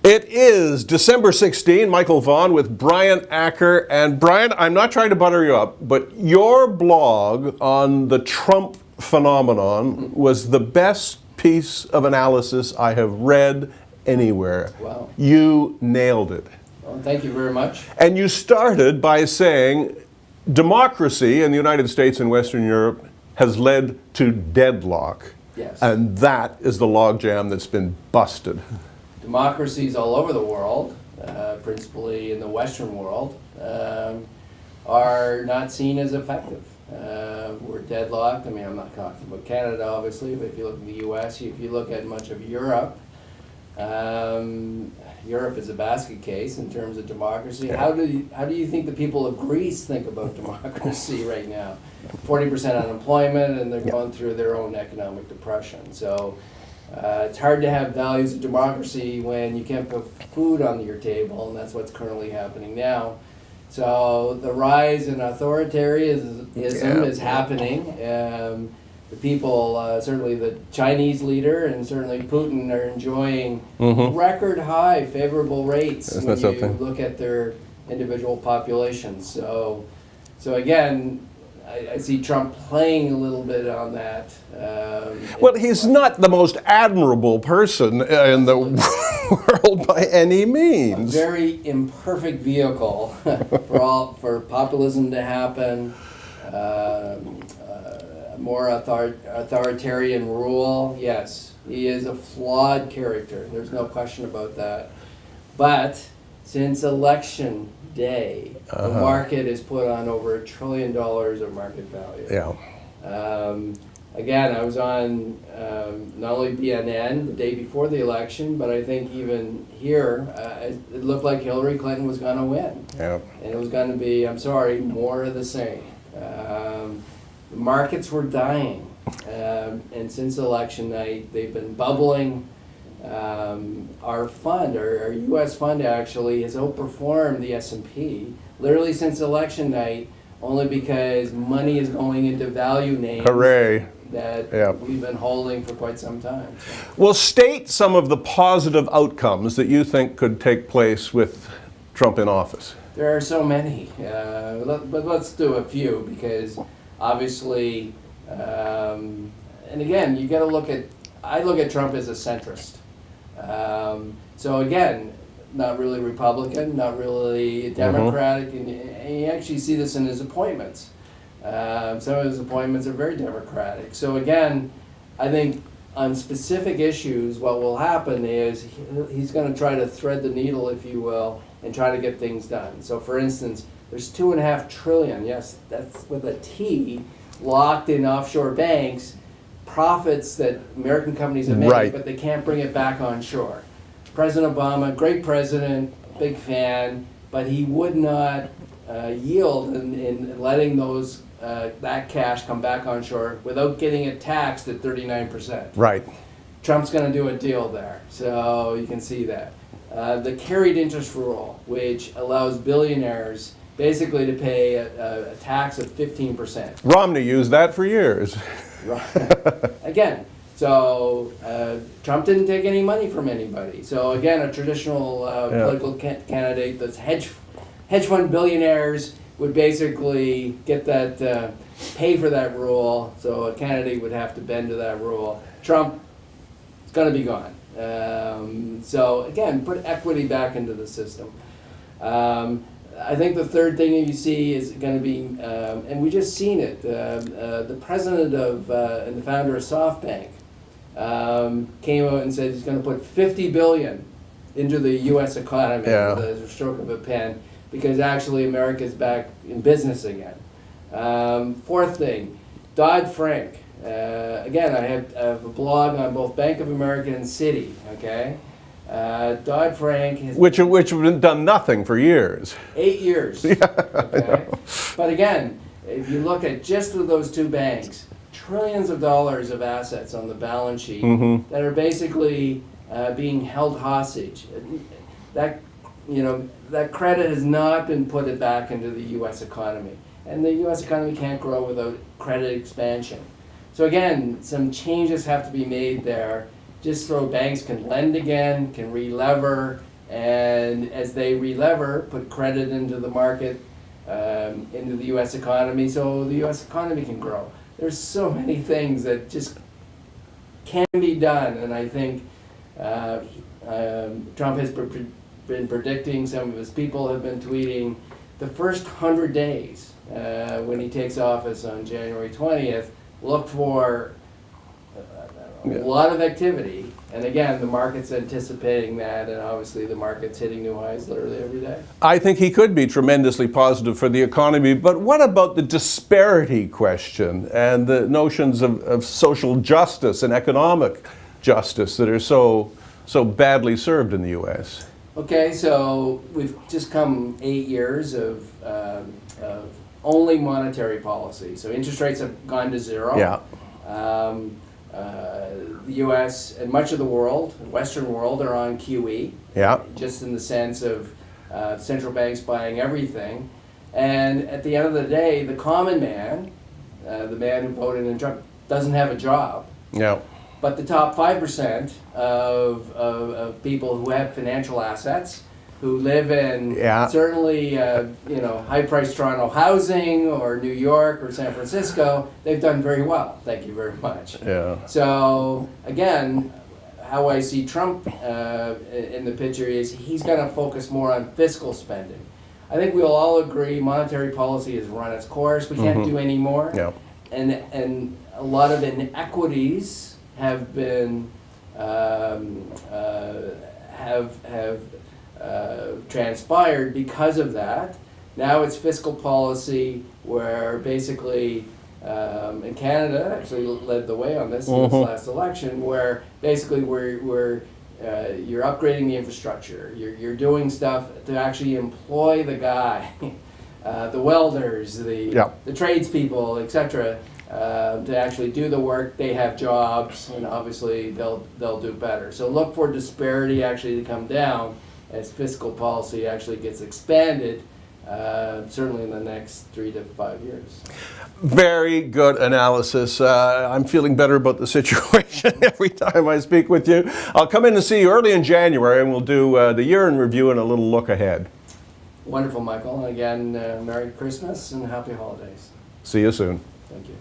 It is December 16. Michael Vaughan with Brian Acker. And Brian, I'm not trying to butter you up, but your blog on the Trump phenomenon was the best piece of analysis I have read anywhere. Wow. You nailed it. Well, thank you very much. And you started by saying democracy in the United States and Western Europe has led to deadlock. Yes. And that is the logjam that's been busted. Democracies all over the world, principally in the Western world, are not seen as effective. We're deadlocked. I mean, I'm not talking about Canada, obviously, but if you look at the U.S., if you look at much of Europe, Europe is a basket case in terms of democracy. Yeah. How do you think the people of Greece think about democracy right now? 40% unemployment, and they're going through their own economic depression. So it's hard to have values of democracy when you can't put food on your table, and that's what's currently happening now. So the rise in authoritarianism is happening. The people, certainly the Chinese leader and certainly Putin, are enjoying record high favorable rates when you look at their individual populations. So again, I see Trump playing a little bit on that. Well, he's not the most admirable person in the world by any means. A very imperfect vehicle for populism to happen. More authoritarian rule, yes. He is a flawed character. There's no question about that. But since election day, the market has put on over $1 trillion of market value. Yeah. Again, I was on not only BNN the day before the election, but I think even here, it looked like Hillary Clinton was going to win. Yeah. And it was going to be, I'm sorry, more of the same. The markets were dying, and since election night, they've been bubbling. Our fund, our U.S. fund, actually has outperformed the S&P literally since election night, only because money is going into value names. Hooray. That we've been holding for quite some time. Well, state some of the positive outcomes that you think could take place with Trump in office. There are so many, but let's do a few, because obviously, and again, you got to look at, I look at Trump as a centrist. So again, not really Republican, not really Democratic, and you actually see this in his appointments. Some of his appointments are very Democratic. So again, I think on specific issues, what will happen is he's going to try to thread the needle, if you will, and try to get things done. So for instance, there's $2.5 trillion, yes, that's with a T, locked in offshore banks, profits that American companies have made, but they can't bring it back onshore. President Obama, great president, big fan, but he would not yield in letting those that cash come back onshore without getting it taxed at 39%. Right. Trump's going to do a deal there, so you can see that. The carried interest rule, which allows billionaires basically to pay a tax of 15%. Romney used that for years. Again, so Trump didn't take any money from anybody. So again, a traditional political candidate that's hedge fund billionaires would basically get that, pay for that rule. So a candidate would have to bend to that rule. Trump is going to be gone. So again, put equity back into the system. I think the third thing you see is going to be, and we just seen it, the president of and the founder of SoftBank came out and said he's going to put $50 billion into the U.S. economy with a stroke of a pen, because actually America's back in business again. Fourth thing, Dodd-Frank. Again, I have a blog on both Bank of America and Citi, okay? Dodd-Frank has... Which have done nothing for years. 8 years. Okay? But again, if you look at just those two banks, trillions of dollars of assets on the balance sheet that are basically being held hostage. That credit has not been put back into the U.S. economy. And the U.S. economy can't grow without credit expansion. So again, some changes have to be made there, just so banks can lend again, can re-lever, And as they relever, put credit into the market, into the U.S. economy, so the U.S. economy can grow. There's so many things that just can be done, and I think Trump has been predicting, some of his people have been tweeting, the first 100 days when he takes office on January 20th, look for a lot of activity. And again, the market's anticipating that, and obviously the market's hitting new highs literally every day. I think he could be tremendously positive for the economy, but what about the disparity question and the notions of social justice and economic justice that are so badly served in the U.S.? Okay, so we've just come 8 years of only monetary policy. So interest rates have gone to zero. Yeah. The U.S. and much of the world, the Western world, are on QE. Yeah. Just in the sense of central banks buying everything. And at the end of the day, the common man, the man who voted in Trump, doesn't have a job. Yeah. But the top 5% of people who have financial assets, who live in certainly high-priced Toronto housing or New York or San Francisco, they've done very well. Thank you very much. Yeah. So again, how I see Trump in the picture is he's going to focus more on fiscal spending. I think we'll all agree monetary policy has run its course. We can't do any more. Yeah. And a lot of inequities have been transpired because of that. Now it's fiscal policy where basically, and Canada actually led the way on this in this last election, where basically you're upgrading the infrastructure. You're doing stuff to actually employ the guy, the welders, the tradespeople, etc. To actually do the work. They have jobs, and obviously they'll do better. So look for disparity actually to come down as fiscal policy actually gets expanded, certainly in the next 3 to 5 years. Very good analysis. I'm feeling better about the situation every time I speak with you. I'll come in and see you early in January, and we'll do the year in review and a little look ahead. Wonderful, Michael. And again, Merry Christmas and Happy Holidays. See you soon. Thank you.